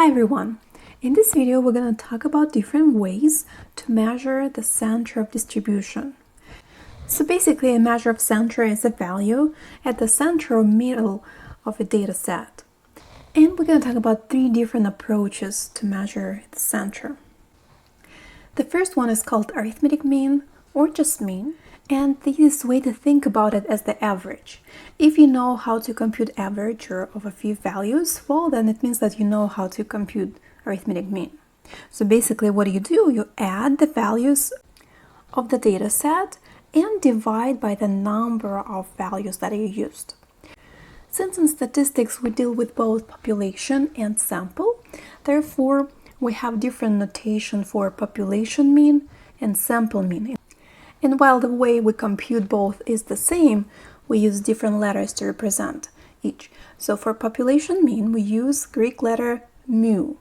Hi everyone! In this video we're going to talk about different ways to measure the center of distribution. So basically a measure of center is a value at the center or middle of a data set. And we're going to talk about three different approaches to measure the center. The first one is called arithmetic mean or just mean. And the easiest way to think about it as the average. If you know how to compute average of a few values, well, then it means that you know how to compute arithmetic mean. So basically what do? You add the values of the data set and divide by the number of values that you used. Since in statistics we deal with both population and sample, therefore we have different notation for population mean and sample mean. And while the way we compute both is the same, we use different letters to represent each. So for population mean, we use Greek letter mu.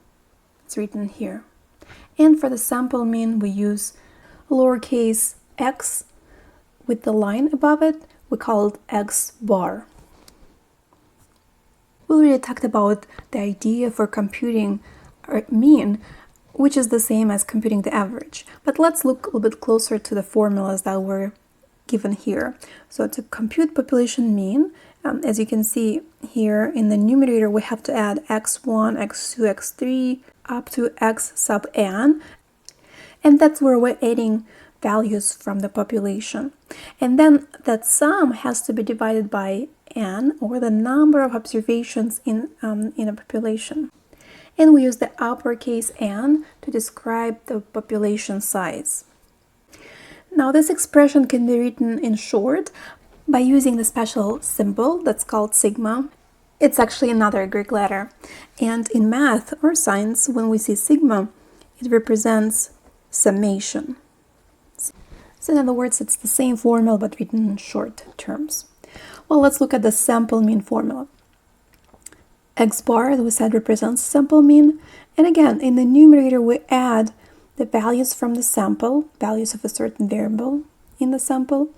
It's written here. And for the sample mean, we use lowercase x with the line above it. We call it x bar. We already talked about the idea for computing mean, which is the same as computing the average. But let's look a little bit closer to the formulas that were given here. So to compute population mean, as you can see here in the numerator, we have to add x1, x2, x3, up to x sub n. And that's where we're adding values from the population. And then that sum has to be divided by n, or the number of observations in a population. And we use the uppercase N to describe the population size. Now this expression can be written in short by using the special symbol that's called sigma. It's actually another Greek letter. And in math or science, when we see sigma, it represents summation. So in other words, it's the same formula but written in short terms. Well, let's look at the sample mean formula. X bar, as we said, represents sample mean. And again, in the numerator, we add the values from the sample, values of a certain variable in the sample,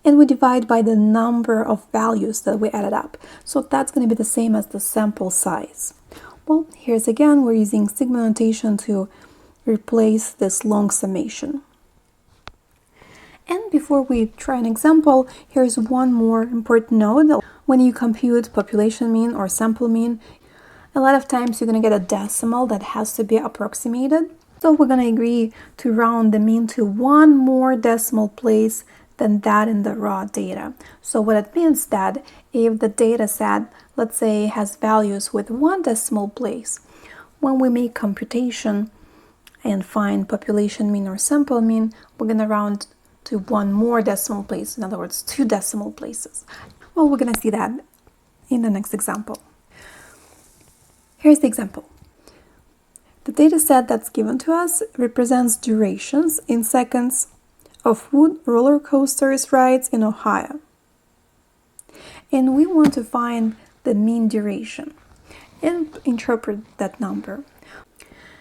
and we divide by the number of values that we added up. So that's going to be the same as the sample size. Well, here's again, we're using sigma notation to replace this long summation. And before we try an example, here's one more important note. When you compute population mean or sample mean, a lot of times you're going to get a decimal that has to be approximated. So we're going to agree to round the mean to one more decimal place than that in the raw data. So what it means that if the data set, let's say, has values with one decimal place, when we make computation and find population mean or sample mean, we're going to round to one more decimal place, in other words, 2 decimal places. Well, we're going to see that in the next example. Here's the example. The data set that's given to us represents durations in seconds of wood roller coasters rides in Ohio. And we want to find the mean duration and interpret that number.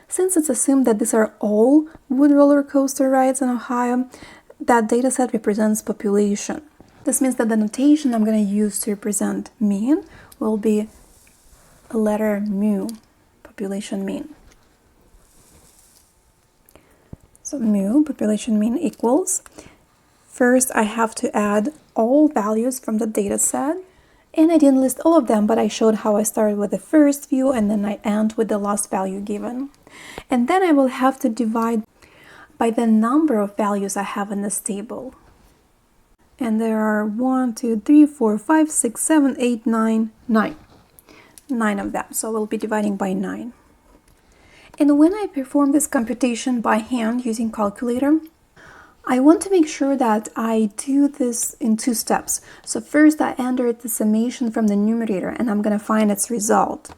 Since it's assumed that these are all wood roller coaster rides in Ohio, that data set represents population. This means that the notation I'm going to use to represent mean will be a letter mu, population mean. So mu, population mean, equals, first I have to add all values from the data set. And I didn't list all of them, but I showed how I started with the first few and then I end with the last value given. And then I will have to divide by the number of values I have in this table. And there are 1, 2, 3, 4, 5, 6, 7, 8, 9, 9. 9 of them, so we'll be dividing by 9. And when I perform this computation by hand using calculator, I want to make sure that I do this in 2 steps. So first I enter the summation from the numerator and I'm going to find its result.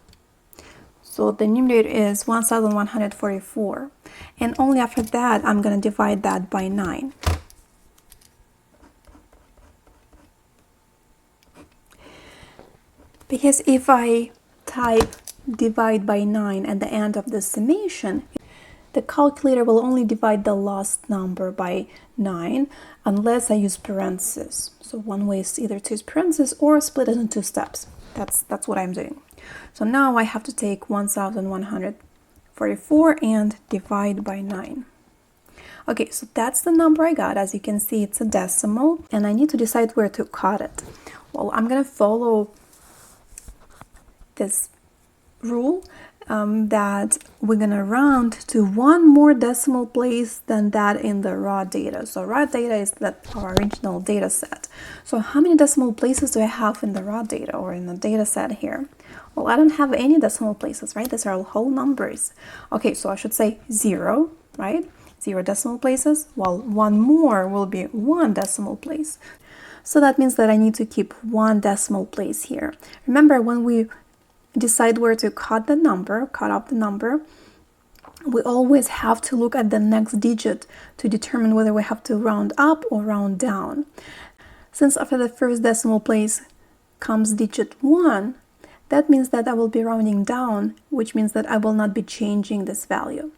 So the numerator is 1144. And only after that, I'm going to divide that by 9. Because if I type divide by 9 at the end of the summation, the calculator will only divide the last number by 9 unless I use parentheses. So one way is either to use parentheses or split it into 2 steps. That's what I'm doing. So now I have to take 1144 and divide by 9. Okay, so that's the number I got. As you can see, it's a decimal, and I need to decide where to cut it. Well, I'm gonna follow this rule that we're gonna round to one more decimal place than that in the raw data. So raw data is our original data set. So how many decimal places do I have in the raw data or in the data set here? Well, I don't have any decimal places, right? These are whole numbers. Okay, so I should say 0, right? 0 decimal places. Well, one more will be 1 decimal place. So that means that I need to keep 1 decimal place here. Remember, when we decide where to cut off the number, we always have to look at the next digit to determine whether we have to round up or round down. Since after the first decimal place comes digit 1, that means that I will be rounding down, which means that I will not be changing this value.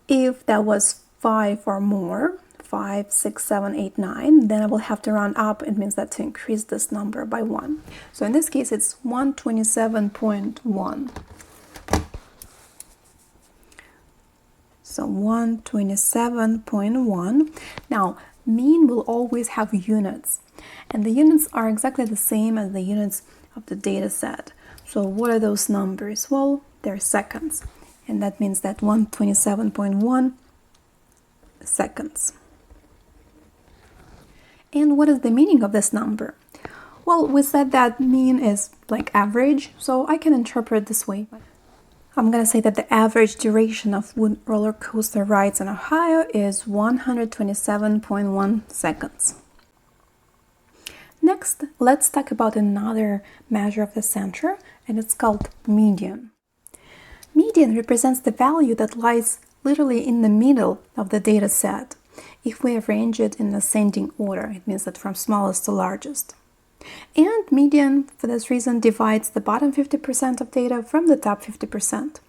If that was 5 or more, 5, 6, 7, 8, 9, then I will have to round up. It means that to increase this number by 1. So in this case, it's 127.1. So 127.1. Now, mean will always have units, and the units are exactly the same as the units of the data set. So what are those numbers? Well, they're seconds, and that means that 127.1 seconds. And what is the meaning of this number? Well, we said that mean is like average, so I can interpret this way. I'm going to say that the average duration of roller coaster rides in Ohio is 127.1 seconds. Next, let's talk about another measure of the center, and it's called median. Median represents the value that lies literally in the middle of the data set. If we arrange it in ascending order, it means that from smallest to largest. And median, for this reason, divides the bottom 50% of data from the top 50%.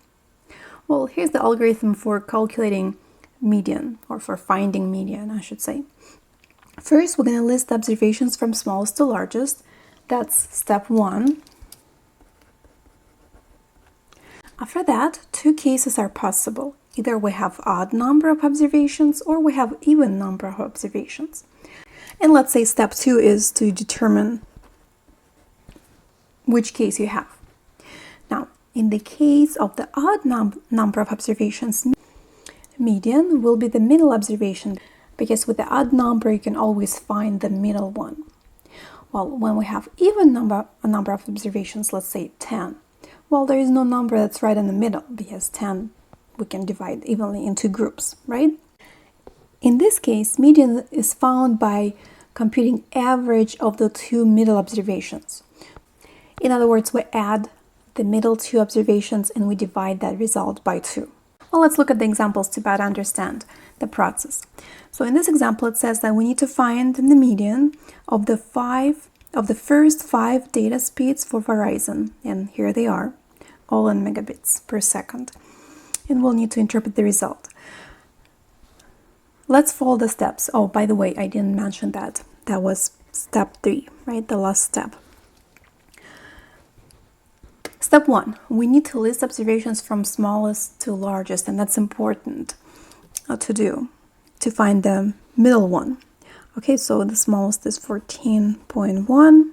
Well, here's the algorithm for calculating median, or for finding median, I should say. First, we're going to list observations from smallest to largest. That's step 1. After that, 2 cases are possible. Either we have odd number of observations or we have even number of observations. And let's say step 2 is to determine which case you have. Now, in the case of the odd number of observations, median will be the middle observation, because with the odd number you can always find the middle one. Well, when we have even number of observations, let's say 10, well, there is no number that's right in the middle, because 10 we can divide evenly into groups, right? In this case, median is found by computing average of the 2 middle observations. In other words, we add the middle 2 observations and we divide that result by 2. Well, let's look at the examples to better understand the process. So in this example, it says that we need to find the median of the first 5 data speeds for Verizon, and here they are, all in megabits per second. And we'll need to interpret the result. Let's follow the steps. Oh, by the way, I didn't mention that. That was step 3, right? The last step. Step 1, we need to list observations from smallest to largest, and that's important to do, to find the middle one. Okay, so the smallest is 14.1.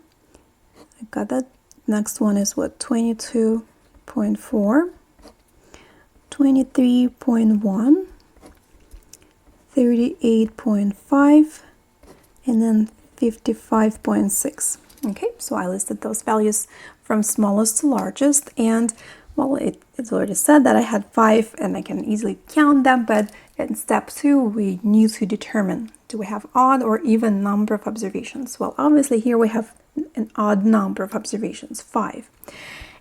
I got that. Next one is what? 22.4. 23.1, 38.5, and then 55.6. Okay, so I listed those values from smallest to largest, and well, it's already said that I had 5 and I can easily count them, but in step 2 we need to determine, do we have odd or even number of observations? Well, obviously here we have an odd number of observations, 5.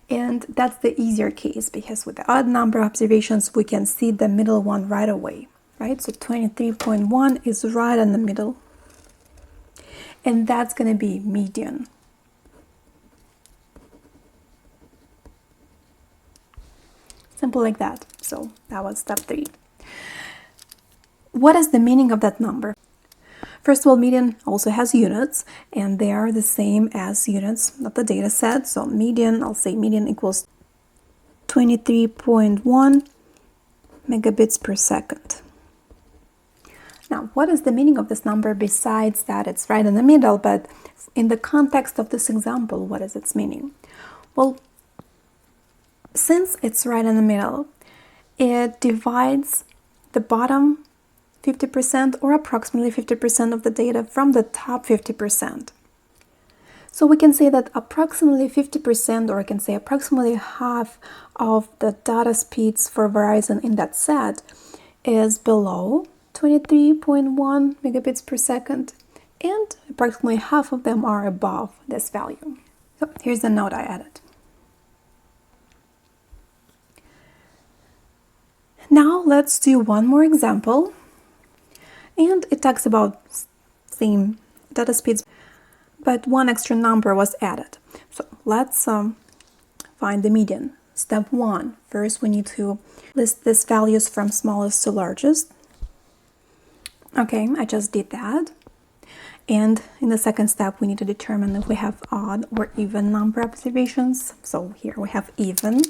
And that's the easier case, because with the odd number of observations, we can see the middle one right away, right? So 23.1 is right in the middle. And that's going to be median. Simple like that. So that was step 3. What is the meaning of that number? First of all, median also has units, and they are the same as units of the data set. So median, I'll say median equals 23.1 megabits per second. Now, what is the meaning of this number besides that it's right in the middle, but in the context of this example, what is its meaning? Well, since it's right in the middle, it divides the bottom 50% or approximately 50% of the data from the top 50%. So we can say that approximately 50%, or I can say approximately half of the data speeds for Verizon in that set is below 23.1 megabits per second, and approximately half of them are above this value. So here's the note I added. Now let's do one more example, and it talks about same data speeds, but one extra number was added. So let's find the median. Step 1. First, we need to list these values from smallest to largest. Okay, I just did that. And in the second step, we need to determine if we have odd or even number observations. So here we have even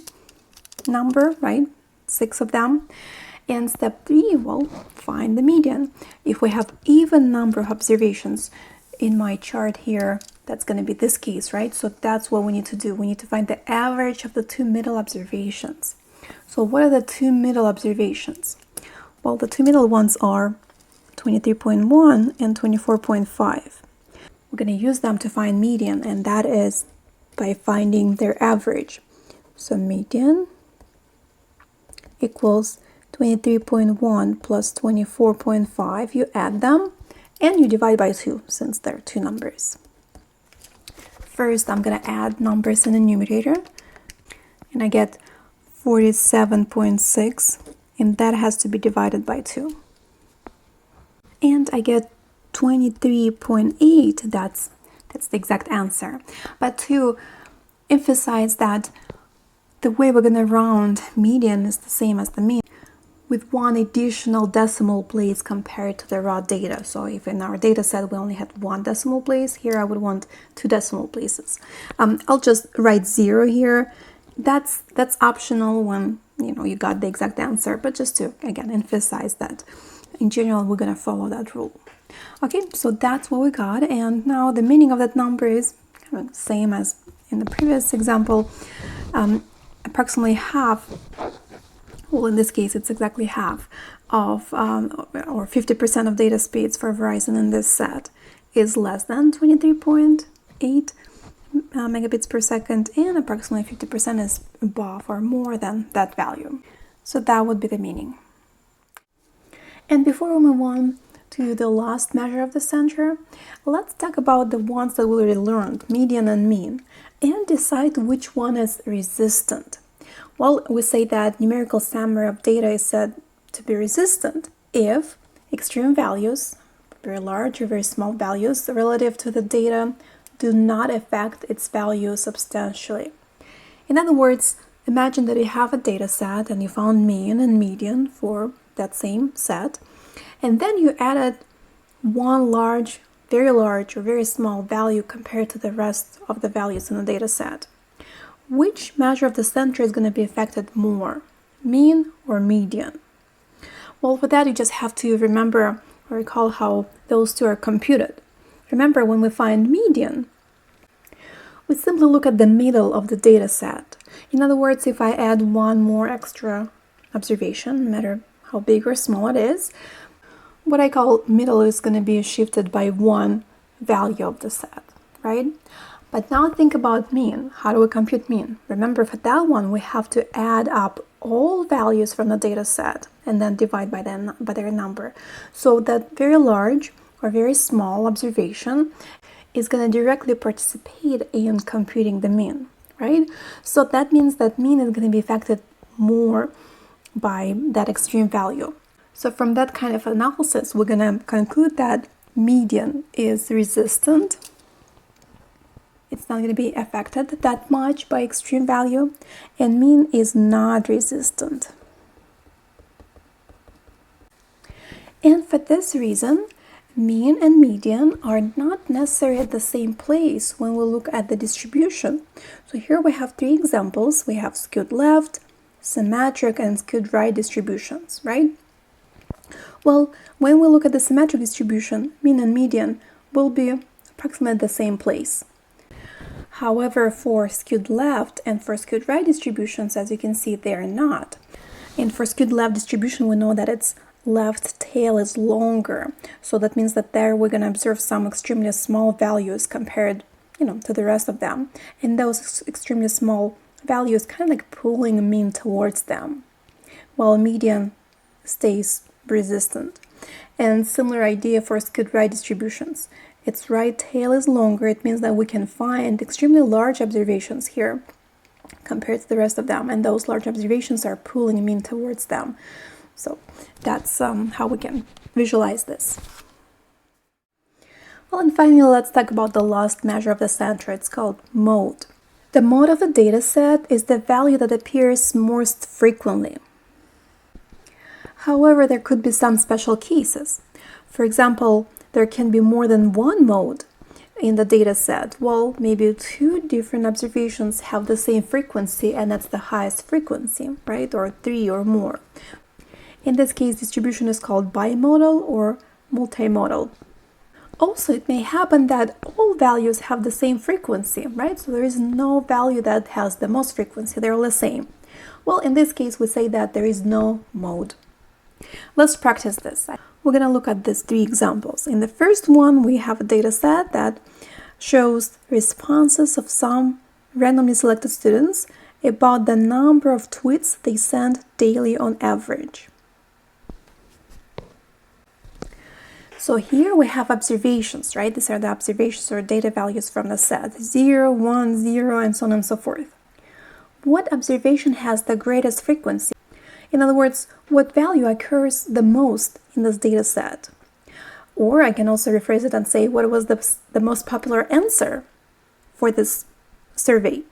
number, right? 6 of them. And step 3, we'll find the median. If we have even number of observations, in my chart here, that's going to be this case, right? So that's what we need to do. We need to find the average of the two middle observations. So what are the two middle observations? Well, the two middle ones are 23.1 and 24.5. We're going to use them to find median, and that is by finding their average. So median equals 23.1 plus 24.5. You add them and you divide by 2 since they're two numbers. First, I'm going to add numbers in the numerator, and I get 47.6, and that has to be divided by 2. And I get 23.8. That's the exact answer. But to emphasize that the way we're going to round median is the same as the mean, with one additional decimal place compared to the raw data. So if in our data set we only had one decimal place, here I would want 2 decimal places. I'll just write 0 here. That's optional when you got the exact answer, but just to again emphasize that in general we're going to follow that rule. Okay, so that's what we got, and now the meaning of that number is kind of the same as in the previous example. Approximately half, well, in this case it's exactly half of or 50% of data speeds for Verizon in this set is less than 23.8 megabits per second, and approximately 50% is above or more than that value. So that would be the meaning. And before we move on to the last measure of the center, let's talk about the ones that we already learned, median and mean, and decide which one is resistant. Well, we say that numerical summary of data is said to be resistant if extreme values, very large or very small values relative to the data, do not affect its value substantially. In other words, imagine that you have a data set and you found mean and median for that same set, and then you added one large, or very small value compared to the rest of the values in the data set. Which measure of the center is going to be affected more, mean or median? Well, for that you just have to remember or recall how those two are computed. Remember, when we find median, we simply look at the middle of the data set. In other words, if I add one more extra observation, no matter how big or small it is, what I call middle is going to be shifted by one value of the set, right? But now think about mean. How do we compute mean? Remember, for that one, we have to add up all values from the data set and then divide by their number. So that very large or very small observation is going to directly participate in computing the mean, right? So that means that mean is going to be affected more by that extreme value. So from that kind of analysis, we're going to conclude that median is resistant. It's not going to be affected that much by extreme value, and mean is not resistant. And for this reason, Mean and median are not necessarily at the same place when we look at the distribution. So here we have three examples. We have skewed left, symmetric, and skewed right distributions, right? Well, when we look at the symmetric distribution, mean and median will be approximately the same place. However, for skewed left and for skewed right distributions, as you can see, they are not. And for skewed left distribution, we know that its left tail is longer. So that means that there we're going to observe some extremely small values compared, to the rest of them. And those extremely small values kind of like pulling mean towards them, while median stays resistant. And similar idea for skewed right distributions. Its right tail is longer. It means that we can find extremely large observations here compared to the rest of them, and those large observations are pulling mean towards them. So that's how we can visualize this. Well, and finally, let's talk about the last measure of the center. It's called mode. The mode of a data set is the value that appears most frequently. However, there could be some special cases. For example, there can be more than one mode in the data set. Well, maybe two different observations have the same frequency, and that's the highest frequency, right? Or three or more. In this case, distribution is called bimodal or multimodal. Also, it may happen that all values have the same frequency, right? So there is no value that has the most frequency. They're all the same. Well, in this case, we say that there is no mode. Let's practice this. We're going to look at these three examples. In the first one, we have a data set that shows responses of some randomly selected students about the number of tweets they send daily on average. So here we have observations, right? These are the observations or data values from the set, 0, 1, 0, and so on and so forth. What observation has the greatest frequency? In other words, what value occurs the most in this data set? Or I can also rephrase it and say, what was the most popular answer for this survey?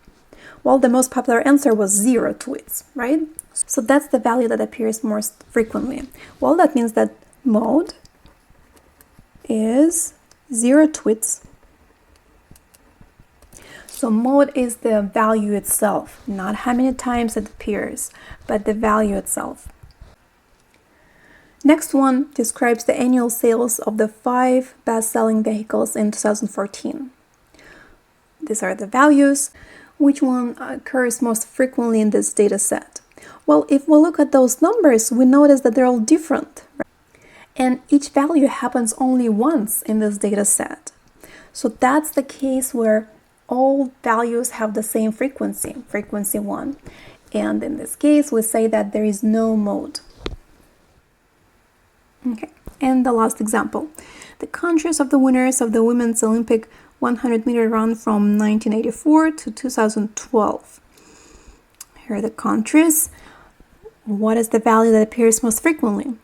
Well, the most popular answer was 0 tweets, right? So that's the value that appears most frequently. Well, that means that mode is 0 tweets. So mode is the value itself, not how many times it appears, but the value itself. Next one describes the annual sales of the 5 best-selling vehicles in 2014. These are the values. Which one occurs most frequently in this data set? Well, if we look at those numbers, we notice that they're all different. Right? And each value happens only once in this data set. So that's the case where all values have the same frequency, frequency 1. And in this case, we say that there is no mode. Okay, and the last example. The countries of the winners of the Women's Olympic 100-meter run from 1984 to 2012. Here are the countries. What is the value that appears most frequently?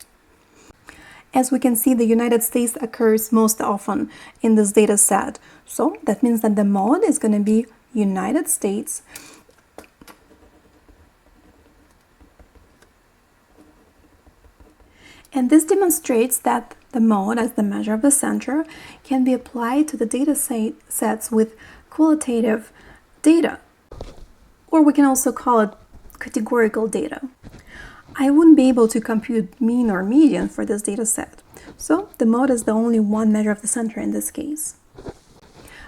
As we can see, the United States occurs most often in this data set. So that means that the mode is going to be United States. And this demonstrates that the mode, as the measure of the center, can be applied to the data sets with qualitative data. Or we can also call it categorical data. I wouldn't be able to compute mean or median for this data set. So the mode is the only one measure of the center in this case.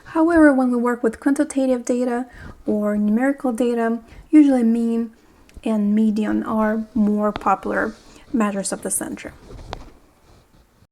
However, when we work with quantitative data or numerical data, usually mean and median are more popular measures of the center.